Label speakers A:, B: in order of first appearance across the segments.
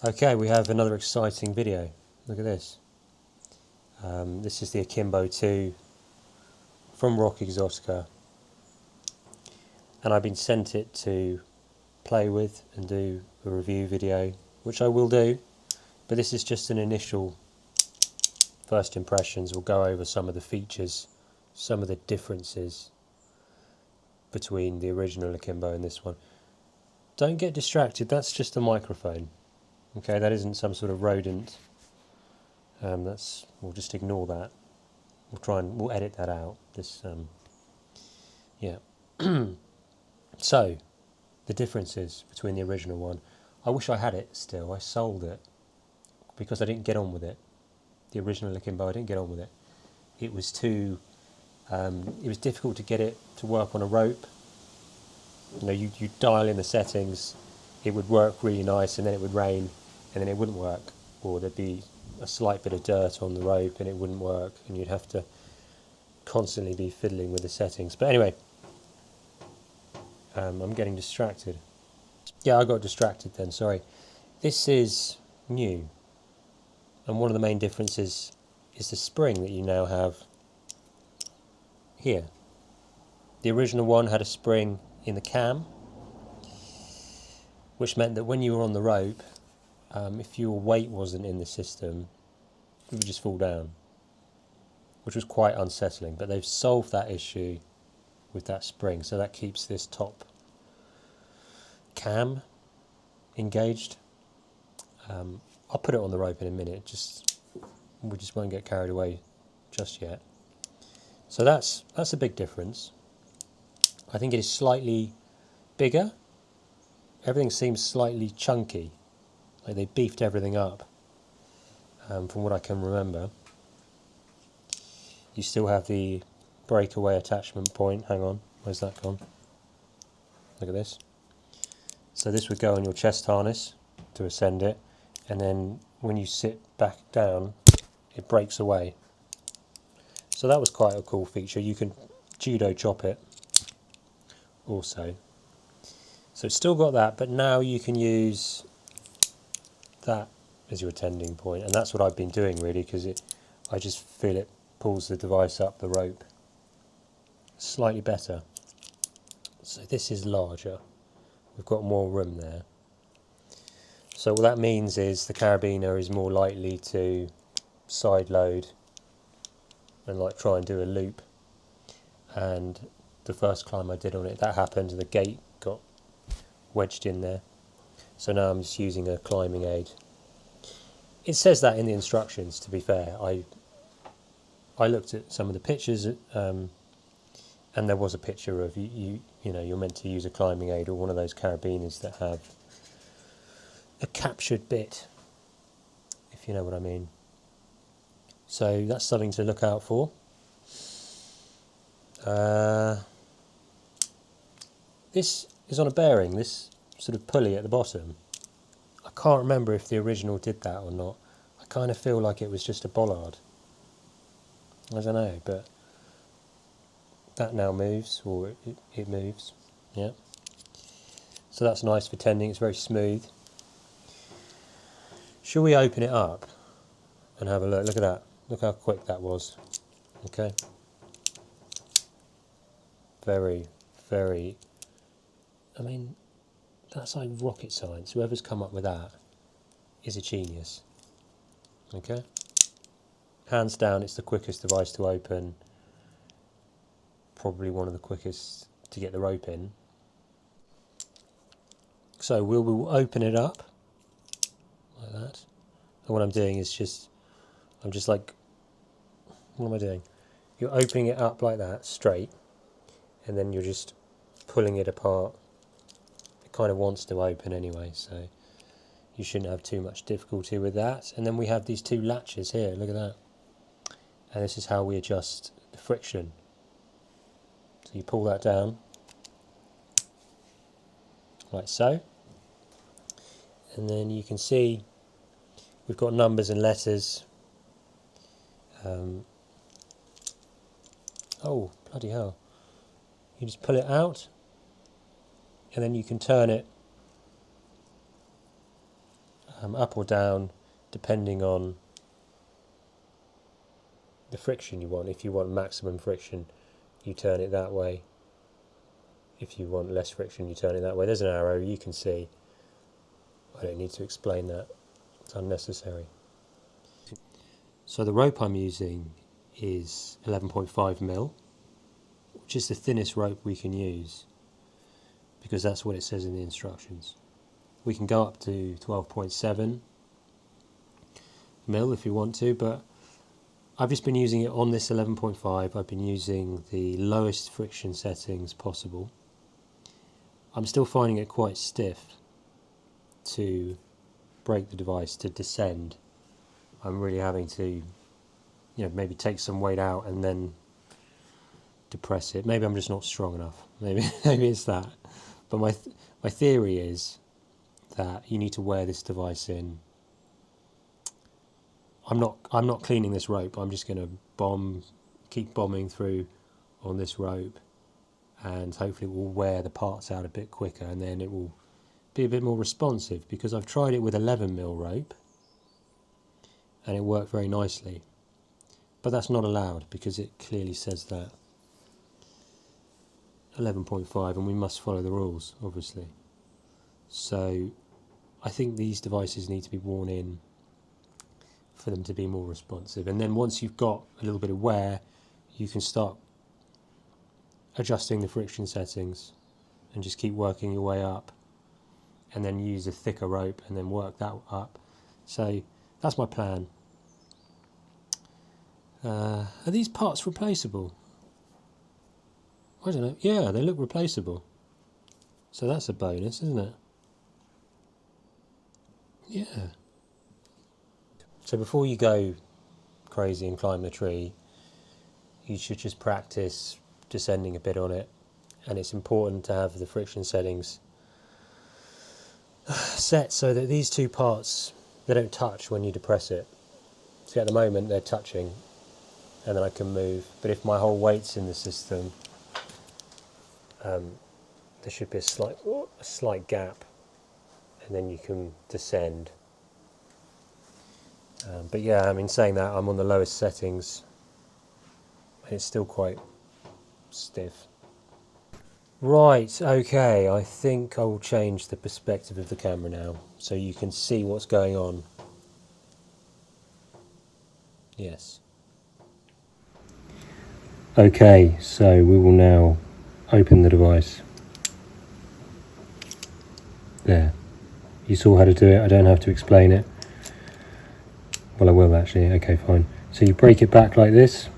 A: Okay, we have another exciting video. Look at this. This is the Akimbo 2 from Rock Exotica, and I've been sent it to play with and do a review video, which I will do, but this is just an initial first impressions. We'll go over some of the features, some of the differences between the original Akimbo and this one. Don't get distracted, that's just a microphone. Okay, that isn't some sort of rodent. We'll just ignore that. We'll edit that out. Yeah. So, the differences between the original one. I wish I had it still. I sold it because I didn't get on with it. The original Akimbo, I didn't get on with it. It was too. It was difficult to get it to work on a rope. You know, you dial in the settings, it would work really nice, and then it would rain, and then it wouldn't work, or there'd be a slight bit of dirt on the rope and it wouldn't work, and you'd have to constantly be fiddling with the settings. But anyway, I'm getting distracted. Yeah, I got distracted then, sorry. This is new, and one of the main differences is the spring that you now have here. The original one had a spring in the cam, which meant that when you were on the rope, if your weight wasn't in the system, you would just fall down, which was quite unsettling. But they've solved that issue with that spring, so that keeps this top cam engaged. I'll put it on the rope in a minute, we just won't get carried away just yet. So that's a big difference. I think it is slightly bigger. Everything seems slightly chunky, like they beefed everything up, from what I can remember. You still have the breakaway attachment point. Hang on, where's that gone? Look at this. So this would go on your chest harness to ascend it, and then when you sit back down, it breaks away. So that was quite a cool feature. You can judo chop it also. So it's still got that, but now you can use that as your attending point, and that's what I've been doing really, because I just feel it pulls the device up the rope slightly better. So this is larger. We've got more room there. So what that means is the carabiner is more likely to side load and like try and do a loop. And the first climb I did on it, that happened, the gate got wedged in there. So now I'm just using a climbing aid. It says that in the instructions, to be fair. I looked at some of the pictures, and there was a picture of you know, you're meant to use a climbing aid or one of those carabiners that have a captured bit, if you know what I mean. So that's something to look out for. This is on a bearing, this sort of pulley at the bottom. I can't remember if the original did that or not. I kind of feel like it was just a bollard. I don't know, but that now moves, or it moves. Yeah. So that's nice for tending, it's very smooth. Shall we open it up and have a look? Look at that. Look how quick that was. Okay. Very, very, I mean, that's like rocket science. Whoever's come up with that is a genius. Okay. Hands down, it's the quickest device to open. Probably one of the quickest to get the rope in. So we'll open it up like that. And what I'm doing is I'm just like, what am I doing? You're opening it up like that, straight, and then you're just pulling it apart. It kind of wants to open anyway, so you shouldn't have too much difficulty with that. And then we have these two latches here, look at that. And this is how we adjust the friction. So you pull that down, like so. And then you can see we've got numbers and letters. Oh, bloody hell. You just pull it out, and then you can turn it up or down, depending on the friction you want. If you want maximum friction, you turn it that way. If you want less friction, you turn it that way. There's an arrow, you can see. I don't need to explain that, it's unnecessary. So the rope I'm using is 11.5mm, which is the thinnest rope we can use, because that's what it says in the instructions. We can go up to 12.7mm if you want to, but I've just been using it on this 11.5. I've been using the lowest friction settings possible. I'm still finding it quite stiff to break the device, to descend. I'm really having to, maybe take some weight out and then depress it. Maybe I'm just not strong enough. Maybe it's that. But my theory is that you need to wear this device in. I'm not cleaning this rope. I'm just going to keep bombing through on this rope, and hopefully it will wear the parts out a bit quicker, and then it will be a bit more responsive, because I've tried it with 11mm rope and it worked very nicely, but that's not allowed because it clearly says that 11.5, and we must follow the rules, obviously. So I think these devices need to be worn in for them to be more responsive, and then once you've got a little bit of wear, you can start adjusting the friction settings and just keep working your way up, and then use a thicker rope and then work that up. So that's my plan. Are these parts replaceable? I don't know. Yeah, they look replaceable. So that's a bonus, isn't it? Yeah. So before you go crazy and climb the tree, you should just practice descending a bit on it, and it's important to have the friction settings set so that these two parts, they don't touch when you depress it. So at the moment they're touching, and then I can move, but if my whole weight's in the system, there should be a slight gap, and then you can descend. But yeah, I mean, saying that, I'm on the lowest settings and it's still quite stiff. Right, okay, I think I will change the perspective of the camera now so you can see what's going on. Yes. Okay, so we will now open the device. There. You saw how to do it, I don't have to explain it. Well, I will actually. Okay, fine. So you break it back like this,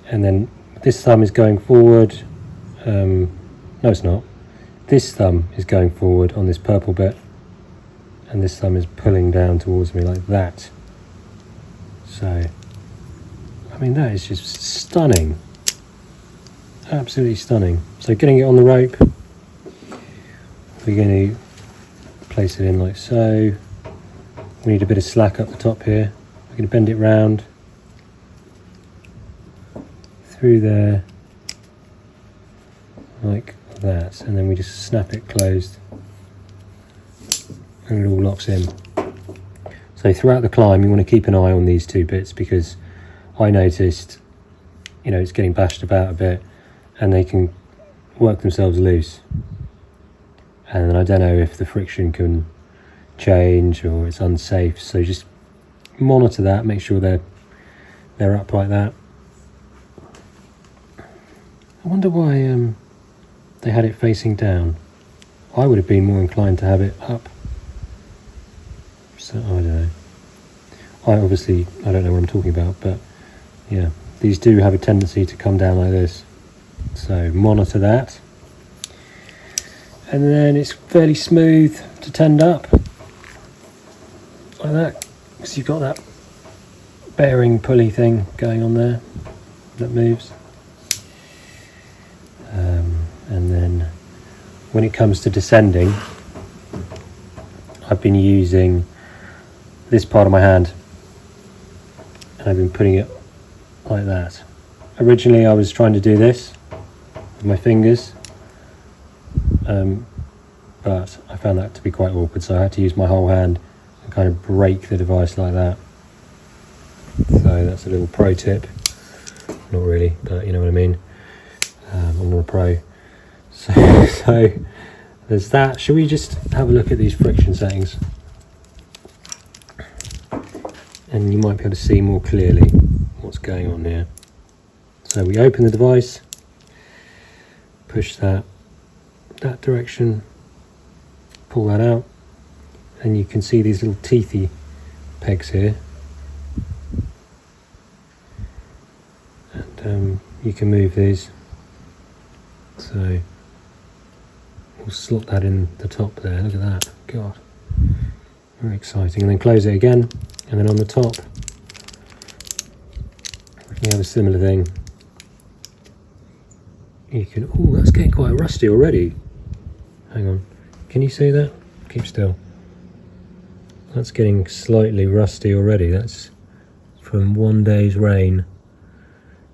A: and then this thumb is going forward. No, it's not. This thumb is going forward on this purple bit, and this thumb is pulling down towards me like that. So, I mean, that is just stunning. Absolutely stunning. So getting it on the rope, we're going to place it in like so. We need a bit of slack up the top here. We're going to bend it round through there like that, and then we just snap it closed and it all locks in. So throughout the climb you want to keep an eye on these two bits, because I noticed, it's getting bashed about a bit and they can work themselves loose, and then I don't know if the friction can change or it's unsafe, so just monitor that, make sure they're up like that. I wonder why they had it facing down. I would have been more inclined to have it up. So I don't know. I don't know what I'm talking about, but yeah, these do have a tendency to come down like this. So monitor that. And then it's fairly smooth to tend up like that, because you've got that bearing pulley thing going on there that moves. And then when it comes to descending, I've been using this part of my hand and I've been putting it like that. Originally I was trying to do this with my fingers, but I found that to be quite awkward, so I had to use my whole hand and kind of break the device like that. So that's a little pro tip. Not really, but you know what I mean. I'm not a pro. So there's that. Should we just have a look at these friction settings? And you might be able to see more clearly what's going on here. So we open the device, push that direction, pull that out, and you can see these little teethy pegs here. And you can move these. So we'll slot that in the top there. Look at that. God, very exciting. And then close it again, and then on the top you have a similar thing. You can, oh, that's getting quite rusty already. Hang on, can you see that? Keep still. That's getting slightly rusty already. That's from one day's rain.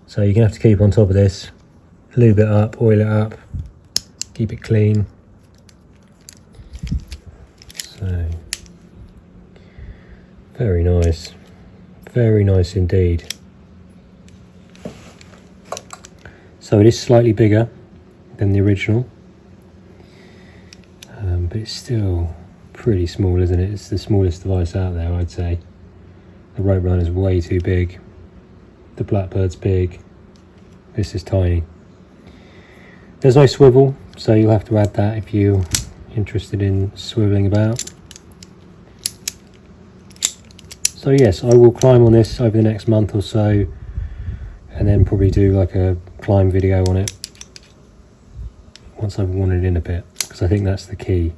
A: So you're gonna have to keep on top of this, lube it up, oil it up, keep it clean. So very nice indeed. So it is slightly bigger than the original, but it's still pretty small, isn't it? It's the smallest device out there, I'd say. The Rope Runner's way too big. The Blackbird's big. This is tiny. There's no swivel, so you'll have to add that if you're interested in swiveling about. So yes, I will climb on this over the next month or so, and then probably do like a climb video on it once I've worn it in a bit, because I think that's the key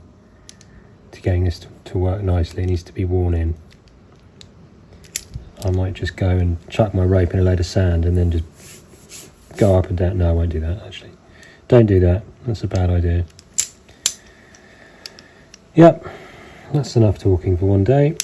A: to getting this to work nicely. It needs to be worn in. I might just go and chuck my rope in a load of sand and then just go up and down. No, I won't do that, actually. Don't do that. That's a bad idea. Yep, that's enough talking for one day.